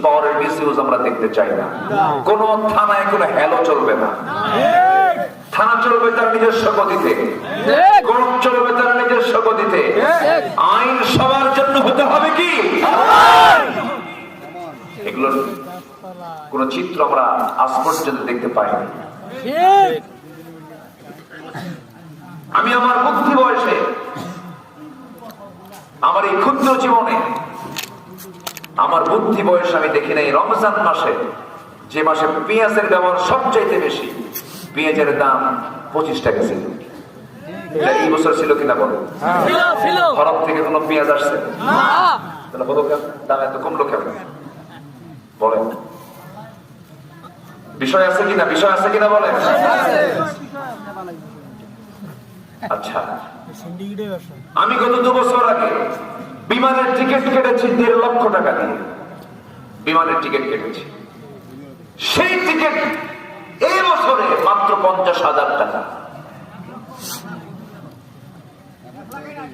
পাওয়ারের মিসইউজ আমরা দেখতে চাই না। কোন থানায় কোনো হেলো চলবে না। থানা চলবে তার নিজস্ব গতিতে, কোর্ট চলবে তার নিজস্ব গতিতে। আইন সবার জন্য হতে হবে কি? এগুলোর কোন চিত্র আমরা আজ পর্যন্ত দেখতে পাইনি। আমি আমার বুদ্ধি বয়সে, আমার এই ক্ষুদ্র জীবনে, আমার বুদ্ধি বয়সে আমি দেখি নাই রমজান মাসে, যে মাসে পেঁয়াজের ব্যবহার সবচাইতে বেশি, পেঁয়াজের দাম 25 টাকা ছিল। এই বছর ছিল কিনা বলো? ভারত থেকে কোনো পেঁয়াজ আসছে? তাহলে বলো কেন দাম এত কমলো কেন? বলেন, বিষয় আছে কিনা? বিষয় আছে কিনা বলেন। আচ্ছা, আমি গত 2 বছর আগে বিমানের টিকিট কেটেছি 1.5 লক্ষ টাকা দিয়ে। বিমানের টিকিট কেটেছি, সেই টিকিট এই বছরে মাত্র 50,000 টাকা।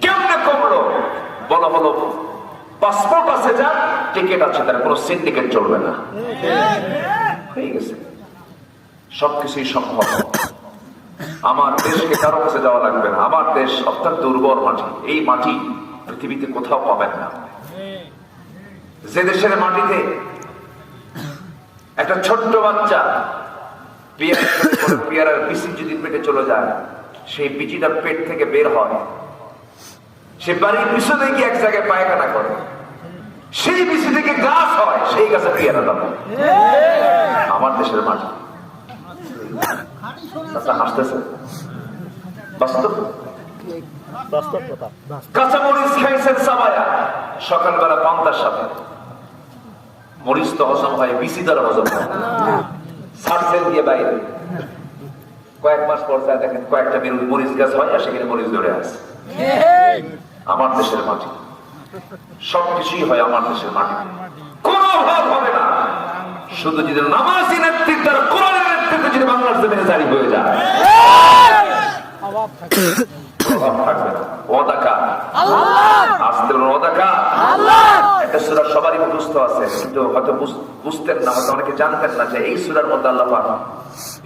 কেমনে কমলো? বলা হলো পাসপোর্ট আছে, যা টিকিট আছে, তার কোনো সিন্ডিকেট চলবে না। হয়ে গেছে, সবকিছুই সম্ভব। আমার দেশকে কারো কাছে যাওয়া লাগবে না। আমার দেশ অত্যন্ত উর্বর মাটি। এই মাটি পৃথিবীতে কোথাও পাবেন না। যে দেশের মাটিতে একটা ছোট্ট বাচ্চা পেয়ারার বিচি যদি পেটে চলে যায়, সেই বিচিটা পেট থেকে বের হয়, সে বাড়ির পিছনে গিয়ে এক জায়গায় পায়খানা করে, সেই বিচি থেকে গাছ হয়, সেই গাছে পেয়ারা দাম। আমার দেশের মাটি। হাসতেছে, বাস্তব। কাঁচামরিচ খাইছেন সাবায়া সকালবেলা পান্তার সাথে, মরিচ তো হজম হয়, বিচি দ্বারা হজম হয়। সারসেল দিয়ে বাইরে কয়েক মাস পর যায়, দেখেন কয়েকটা মরিচ গাছ হয়, আর সেখানে মরিচ ধরে আছে। আমার দেশের মাটি, সবকিছুই হয় আমার দেশের মাটি। কোন অভাব হবে না, শুধু যদি নামাজি নেতৃত্ব আর কোরআনের নেতৃত্বে যদি বাংলার জমিনে জারি হয়ে যায়, অভাব থাকবে না। ওয়াদাকা আসতে ওয়াদাকা একটা সূরা সবারই মুখস্থ আছে, কিন্তু হয়তো বুঝতেন না, হয়তো অনেকে জানতেন না যে এই সূরার মধ্যে আল্লাহ পাক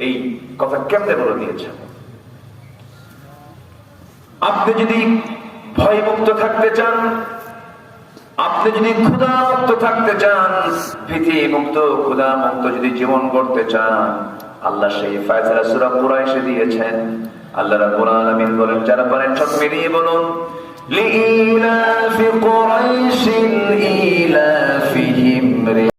এই কথা কেমনে বলে দিয়েছেন। আপনি যদি ভয়মুক্ত থাকতে চান, আপনি যদি ক্ষুধামুক্ত থাকতে চান, ভীতি মুক্ত ক্ষুধামুক্ত যদি জীবন গড়তে চান, আল্লাহ সেই ফয়সালা সূরা কুরাইশে দিয়েছেন। আল্লাহ রাব্বুল আলামিন বলেন, যারা পারেন সব মিলিয়ে বলুন, লিইলাফি কুরাইশিন ইলাফিহিম